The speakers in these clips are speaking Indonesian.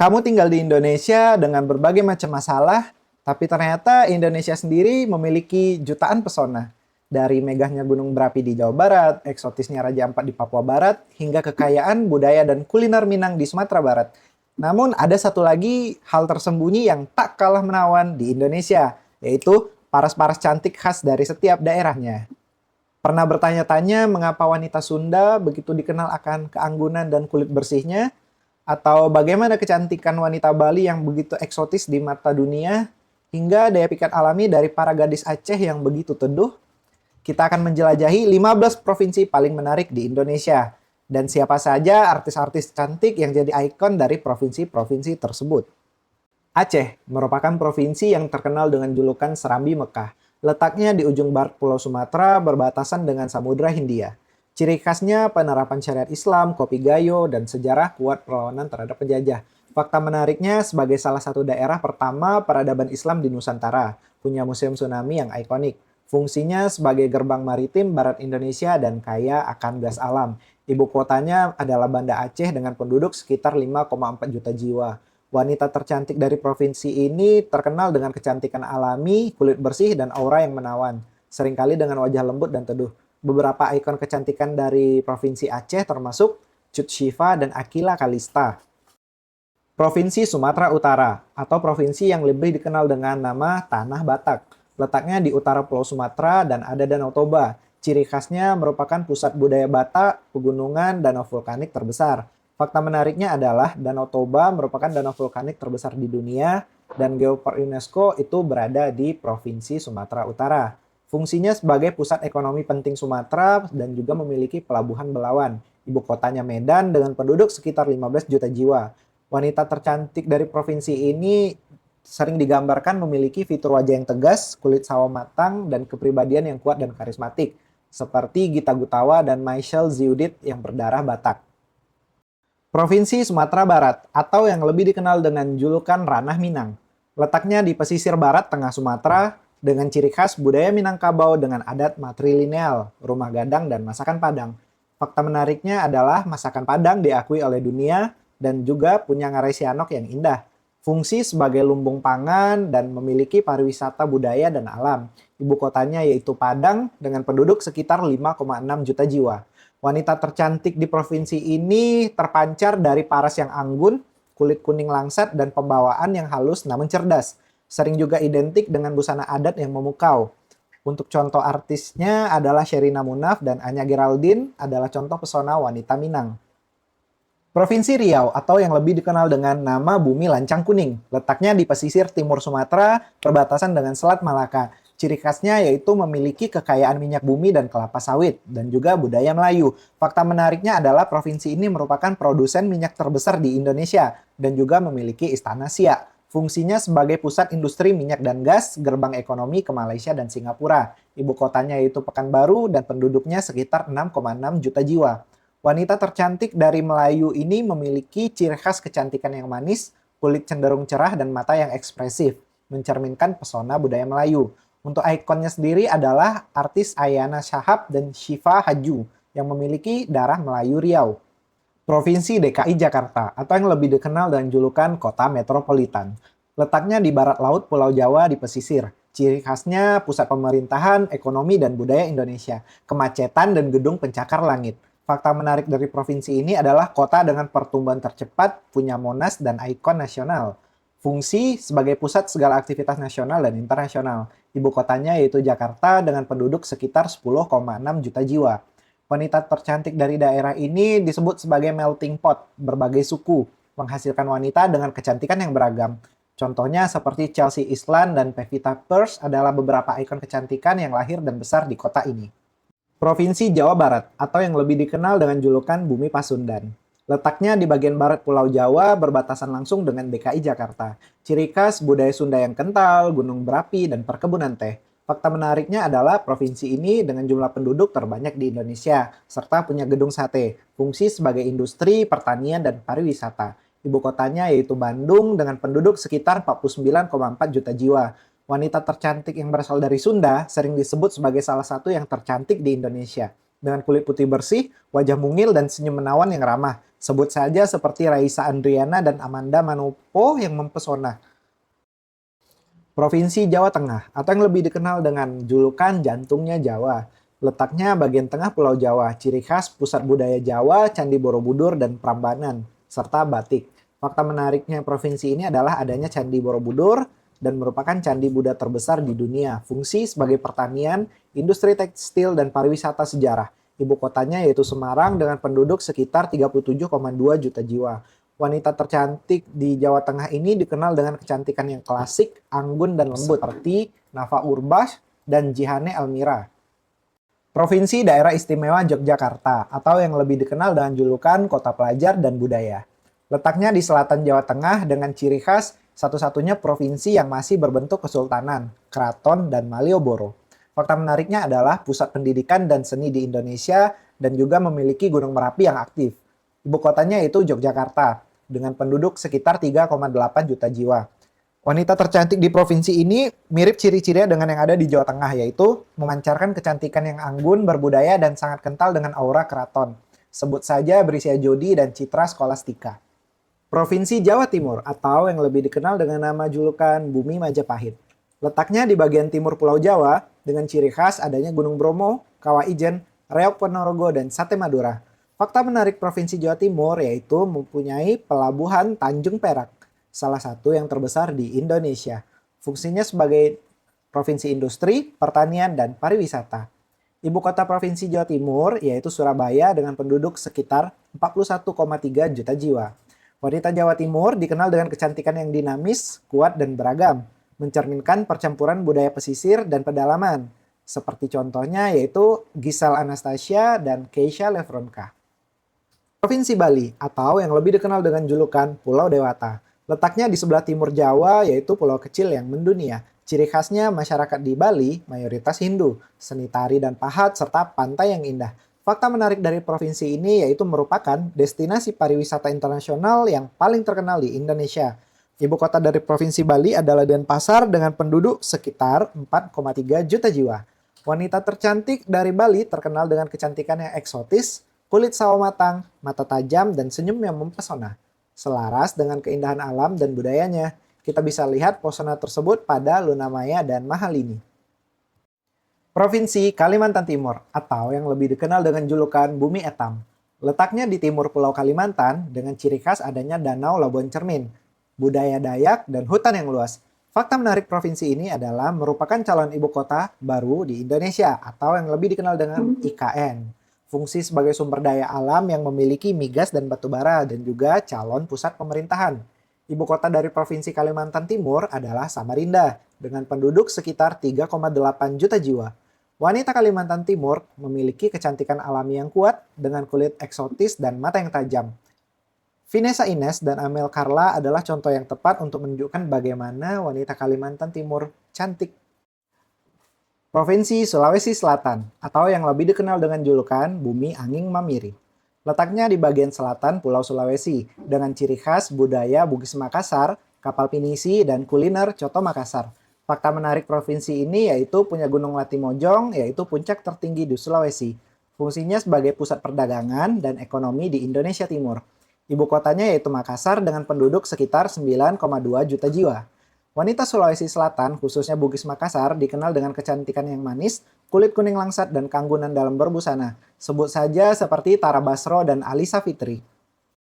Kamu tinggal di Indonesia dengan berbagai macam masalah, tapi ternyata Indonesia sendiri memiliki jutaan pesona. Dari megahnya gunung berapi di Jawa Barat, eksotisnya Raja Ampat di Papua Barat, hingga kekayaan budaya dan kuliner Minang di Sumatera Barat. Namun ada satu lagi hal tersembunyi yang tak kalah menawan di Indonesia, yaitu paras-paras cantik khas dari setiap daerahnya. Pernah bertanya-tanya mengapa wanita Sunda begitu dikenal akan keanggunan dan kulit bersihnya? Atau bagaimana kecantikan wanita Bali yang begitu eksotis di mata dunia? Hingga daya pikat alami dari para gadis Aceh yang begitu teduh? Kita akan menjelajahi 15 provinsi paling menarik di Indonesia. Dan siapa saja artis-artis cantik yang jadi ikon dari provinsi-provinsi tersebut. Aceh merupakan provinsi yang terkenal dengan julukan Serambi Mekah. Letaknya di ujung barat Pulau Sumatera berbatasan dengan Samudra Hindia. Ciri khasnya penerapan syariat Islam, kopi gayo, dan sejarah kuat perlawanan terhadap penjajah. Fakta menariknya sebagai salah satu daerah pertama peradaban Islam di Nusantara, punya museum tsunami yang ikonik. Fungsinya sebagai gerbang maritim barat Indonesia dan kaya akan gas alam. Ibu kotanya adalah Banda Aceh dengan penduduk sekitar 5,4 juta jiwa. Wanita tercantik dari provinsi ini terkenal dengan kecantikan alami, kulit bersih, dan aura yang menawan. Seringkali dengan wajah lembut dan teduh. Beberapa ikon kecantikan dari Provinsi Aceh termasuk Cut Syifa dan Akila Kalista. Provinsi Sumatera Utara atau provinsi yang lebih dikenal dengan nama Tanah Batak. Letaknya di utara Pulau Sumatera dan ada Danau Toba. Ciri khasnya merupakan pusat budaya Batak, pegunungan, danau vulkanik terbesar. Fakta menariknya adalah Danau Toba merupakan danau vulkanik terbesar di dunia dan Geopark UNESCO itu berada di Provinsi Sumatera Utara. Fungsinya sebagai pusat ekonomi penting Sumatera dan juga memiliki pelabuhan Belawan. Ibu kotanya Medan dengan penduduk sekitar 15 juta jiwa. Wanita tercantik dari provinsi ini sering digambarkan memiliki fitur wajah yang tegas, kulit sawo matang, dan kepribadian yang kuat dan karismatik. Seperti Gita Gutawa dan Michelle Ziudit yang berdarah Batak. Provinsi Sumatera Barat atau yang lebih dikenal dengan julukan Ranah Minang. Letaknya di pesisir barat tengah Sumatera dengan ciri khas budaya Minangkabau dengan adat matrilineal, rumah gadang, dan masakan Padang. Fakta menariknya adalah masakan Padang diakui oleh dunia dan juga punya ngarai sianok yang indah. Fungsi sebagai lumbung pangan dan memiliki pariwisata budaya dan alam. Ibu kotanya yaitu Padang dengan penduduk sekitar 5,6 juta jiwa. Wanita tercantik di provinsi ini terpancar dari paras yang anggun, kulit kuning langsat, dan pembawaan yang halus namun cerdas. Sering juga identik dengan busana adat yang memukau. Untuk contoh artisnya adalah Sherina Munaf dan Anya Geraldine adalah contoh pesona wanita Minang. Provinsi Riau atau yang lebih dikenal dengan nama Bumi Lancang Kuning. Letaknya di pesisir timur Sumatera, perbatasan dengan Selat Malaka. Ciri khasnya yaitu memiliki kekayaan minyak bumi dan kelapa sawit, dan juga budaya Melayu. Fakta menariknya adalah provinsi ini merupakan produsen minyak terbesar di Indonesia, dan juga memiliki istana Siak. Fungsinya sebagai pusat industri minyak dan gas, gerbang ekonomi ke Malaysia dan Singapura. Ibu kotanya yaitu Pekanbaru dan penduduknya sekitar 6,6 juta jiwa. Wanita tercantik dari Melayu ini memiliki ciri khas kecantikan yang manis, kulit cenderung cerah dan mata yang ekspresif, mencerminkan pesona budaya Melayu. Untuk ikonnya sendiri adalah artis Ayana Shahab dan Syifa Haju yang memiliki darah Melayu Riau. Provinsi DKI Jakarta atau yang lebih dikenal dengan julukan Kota Metropolitan. Letaknya di barat laut Pulau Jawa di pesisir. Ciri khasnya pusat pemerintahan, ekonomi, dan budaya Indonesia. Kemacetan dan gedung pencakar langit. Fakta menarik dari provinsi ini adalah kota dengan pertumbuhan tercepat, punya Monas dan ikon nasional. Fungsi sebagai pusat segala aktivitas nasional dan internasional. Ibu kotanya yaitu Jakarta dengan penduduk sekitar 10,6 juta jiwa. Wanita tercantik dari daerah ini disebut sebagai melting pot, berbagai suku, menghasilkan wanita dengan kecantikan yang beragam. Contohnya seperti Chelsea Islan dan Pevita Pearce adalah beberapa ikon kecantikan yang lahir dan besar di kota ini. Provinsi Jawa Barat atau yang lebih dikenal dengan julukan Bumi Pasundan. Letaknya di bagian barat Pulau Jawa berbatasan langsung dengan DKI Jakarta. Ciri khas budaya Sunda yang kental, gunung berapi, dan perkebunan teh. Fakta menariknya adalah provinsi ini dengan jumlah penduduk terbanyak di Indonesia, serta punya gedung sate, fungsi sebagai industri, pertanian, dan pariwisata. Ibu kotanya yaitu Bandung dengan penduduk sekitar 49,4 juta jiwa. Wanita tercantik yang berasal dari Sunda sering disebut sebagai salah satu yang tercantik di Indonesia. dengan kulit putih bersih, wajah mungil, dan senyum menawan yang ramah. Sebut saja seperti Raisa Andriana dan Amanda Manopo yang mempesona. Provinsi Jawa Tengah, atau yang lebih dikenal dengan julukan jantungnya Jawa. Letaknya bagian tengah Pulau Jawa, ciri khas pusat budaya Jawa, Candi Borobudur, dan Prambanan, serta batik. Fakta menariknya provinsi ini adalah adanya Candi Borobudur dan merupakan candi Buddha terbesar di dunia. Fungsi sebagai pertanian, industri tekstil, dan pariwisata sejarah. Ibu kotanya yaitu Semarang dengan penduduk sekitar 37,2 juta jiwa. Wanita tercantik di Jawa Tengah ini dikenal dengan kecantikan yang klasik, anggun, dan lembut seperti Nafa Urbach dan Jihane Elmira. Provinsi Daerah Istimewa Yogyakarta atau yang lebih dikenal dengan julukan Kota Pelajar dan Budaya. Letaknya di selatan Jawa Tengah dengan ciri khas satu-satunya provinsi yang masih berbentuk kesultanan, keraton, dan Malioboro. Fakta menariknya adalah pusat pendidikan dan seni di Indonesia dan juga memiliki Gunung Merapi yang aktif. Ibu kotanya yaitu Yogyakarta, dengan penduduk sekitar 3,8 juta jiwa. Wanita tercantik di provinsi ini mirip ciri-cirinya dengan yang ada di Jawa Tengah, yaitu memancarkan kecantikan yang anggun, berbudaya, dan sangat kental dengan aura keraton. Sebut saja Brisia Jodi dan Citra Skolastika. Provinsi Jawa Timur, atau yang lebih dikenal dengan nama julukan Bumi Majapahit. Letaknya di bagian timur Pulau Jawa, dengan ciri khas adanya Gunung Bromo, Kawah Ijen, Reok Ponorogo, dan Sate Madura. Fakta menarik Provinsi Jawa Timur yaitu mempunyai pelabuhan Tanjung Perak, salah satu yang terbesar di Indonesia. Fungsinya sebagai provinsi industri, pertanian, dan pariwisata. Ibu kota Provinsi Jawa Timur yaitu Surabaya dengan penduduk sekitar 41,3 juta jiwa. Wanita Jawa Timur dikenal dengan kecantikan yang dinamis, kuat, dan beragam, mencerminkan percampuran budaya pesisir dan pedalaman. Seperti contohnya yaitu Giselle Anastasia dan Keisha Lefronka. Provinsi Bali, atau yang lebih dikenal dengan julukan Pulau Dewata. Letaknya di sebelah timur Jawa, yaitu pulau kecil yang mendunia. Ciri khasnya masyarakat di Bali mayoritas Hindu, seni tari dan pahat, serta pantai yang indah. Fakta menarik dari provinsi ini yaitu merupakan destinasi pariwisata internasional yang paling terkenal di Indonesia. Ibu kota dari Provinsi Bali adalah Denpasar dengan penduduk sekitar 4,3 juta jiwa. Wanita tercantik dari Bali terkenal dengan kecantikan yang eksotis, kulit sawo matang, mata tajam, dan senyum yang mempesona. Selaras dengan keindahan alam dan budayanya, kita bisa lihat pesona tersebut pada Luna Maya dan Mahalini. Provinsi Kalimantan Timur, atau yang lebih dikenal dengan julukan Bumi Etam. Letaknya di timur Pulau Kalimantan dengan ciri khas adanya Danau Labuan Cermin, budaya Dayak, dan hutan yang luas. Fakta menarik provinsi ini adalah merupakan calon ibu kota baru di Indonesia, atau yang lebih dikenal dengan IKN. Fungsi sebagai sumber daya alam yang memiliki migas dan batu bara dan juga calon pusat pemerintahan. Ibu kota dari Provinsi Kalimantan Timur adalah Samarinda dengan penduduk sekitar 3,8 juta jiwa. Wanita Kalimantan Timur memiliki kecantikan alami yang kuat dengan kulit eksotis dan mata yang tajam. Vanessa Ines dan Amel Carla adalah contoh yang tepat untuk menunjukkan bagaimana wanita Kalimantan Timur cantik. Provinsi Sulawesi Selatan, atau yang lebih dikenal dengan julukan Bumi Angin Mamiri. Letaknya di bagian selatan Pulau Sulawesi, dengan ciri khas budaya Bugis Makassar, kapal pinisi, dan kuliner Coto Makassar. Fakta menarik provinsi ini yaitu punya Gunung Latimojong, yaitu puncak tertinggi di Sulawesi. Fungsinya sebagai pusat perdagangan dan ekonomi di Indonesia Timur. Ibu kotanya yaitu Makassar dengan penduduk sekitar 9,2 juta jiwa. Wanita Sulawesi Selatan, khususnya Bugis Makassar, dikenal dengan kecantikan yang manis, kulit kuning langsat, dan keanggunan dalam berbusana. Sebut saja seperti Tara Basro dan Alisa Fitri.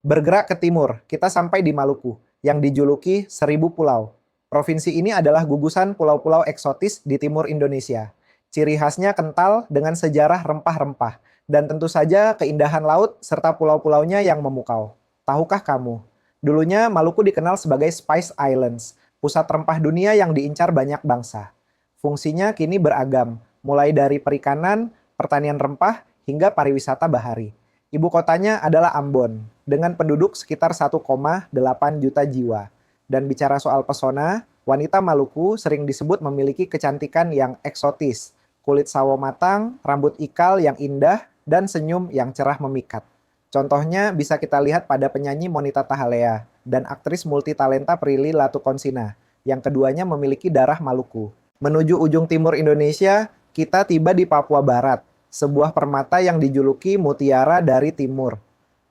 Bergerak ke timur, kita sampai di Maluku, yang dijuluki 1000 pulau. Provinsi ini adalah gugusan pulau-pulau eksotis di timur Indonesia. Ciri khasnya kental dengan sejarah rempah-rempah, dan tentu saja keindahan laut serta pulau-pulaunya yang memukau. Tahukah kamu? Dulunya Maluku dikenal sebagai Spice Islands, pusat rempah dunia yang diincar banyak bangsa. Fungsinya kini beragam, mulai dari perikanan, pertanian rempah, hingga pariwisata bahari. Ibu kotanya adalah Ambon, dengan penduduk sekitar 1,8 juta jiwa. Dan bicara soal pesona, wanita Maluku sering disebut memiliki kecantikan yang eksotis, kulit sawo matang, rambut ikal yang indah, dan senyum yang cerah memikat. Contohnya bisa kita lihat pada penyanyi Monita Tahalea dan aktris multitalenta Prilly Latukonsina, yang keduanya memiliki darah Maluku. Menuju ujung timur Indonesia, kita tiba di Papua Barat, sebuah permata yang dijuluki Mutiara dari Timur.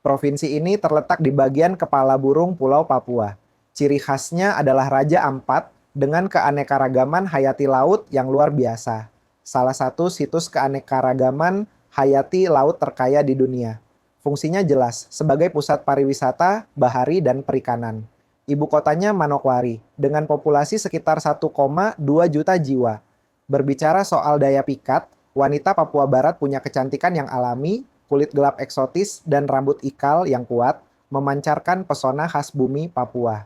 Provinsi ini terletak di bagian kepala burung Pulau Papua. Ciri khasnya adalah Raja Ampat dengan keanekaragaman hayati laut yang luar biasa. Salah satu situs keanekaragaman hayati laut terkaya di dunia. Fungsinya jelas sebagai pusat pariwisata, bahari, dan perikanan. Ibu kotanya Manokwari dengan populasi sekitar 1,2 juta jiwa. Berbicara soal daya pikat, wanita Papua Barat punya kecantikan yang alami, kulit gelap eksotis, dan rambut ikal yang kuat, memancarkan pesona khas bumi Papua.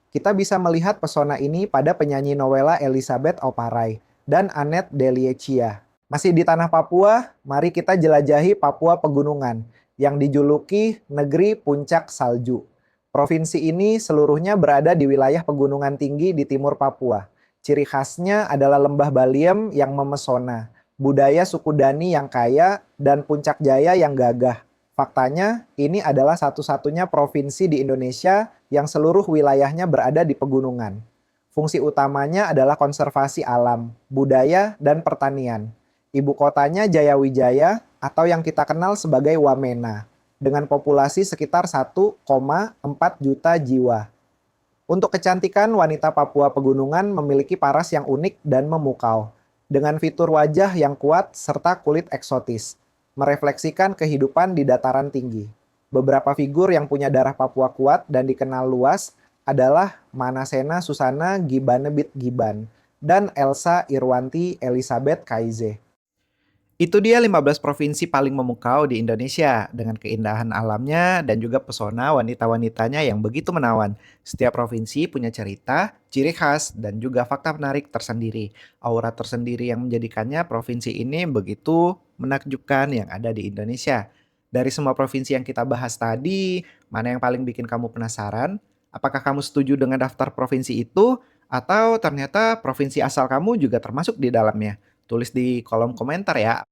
Kita bisa melihat pesona ini pada penyanyi Nowela Elizabeth Oparai dan Annette Deliechia. Masih di tanah Papua, mari kita jelajahi Papua Pegunungan yang dijuluki Negeri Puncak Salju. Provinsi ini seluruhnya berada di wilayah pegunungan tinggi di timur Papua. Ciri khasnya adalah lembah Baliem yang memesona, budaya suku Dani yang kaya, dan puncak Jaya yang gagah. Faktanya, ini adalah satu-satunya provinsi di Indonesia yang seluruh wilayahnya berada di pegunungan. Fungsi utamanya adalah konservasi alam, budaya, dan pertanian. Ibu kotanya Jayawijaya atau yang kita kenal sebagai Wamena, dengan populasi sekitar 1,4 juta jiwa. Untuk kecantikan, wanita Papua Pegunungan memiliki paras yang unik dan memukau, dengan fitur wajah yang kuat serta kulit eksotis, merefleksikan kehidupan di dataran tinggi. Beberapa figur yang punya darah Papua kuat dan dikenal luas adalah Manasena Susana Gibanebit Giban dan Elsa Irwanti Elizabeth Kaize. Itu dia 15 provinsi paling memukau di Indonesia dengan keindahan alamnya dan juga pesona wanita-wanitanya yang begitu menawan. Setiap provinsi punya cerita, ciri khas, dan juga fakta menarik tersendiri. Aura tersendiri yang menjadikannya provinsi ini begitu menakjubkan yang ada di Indonesia. Dari semua provinsi yang kita bahas tadi, mana yang paling bikin kamu penasaran? Apakah kamu setuju dengan daftar provinsi itu? Atau ternyata provinsi asal kamu juga termasuk di dalamnya? Tulis di kolom komentar ya.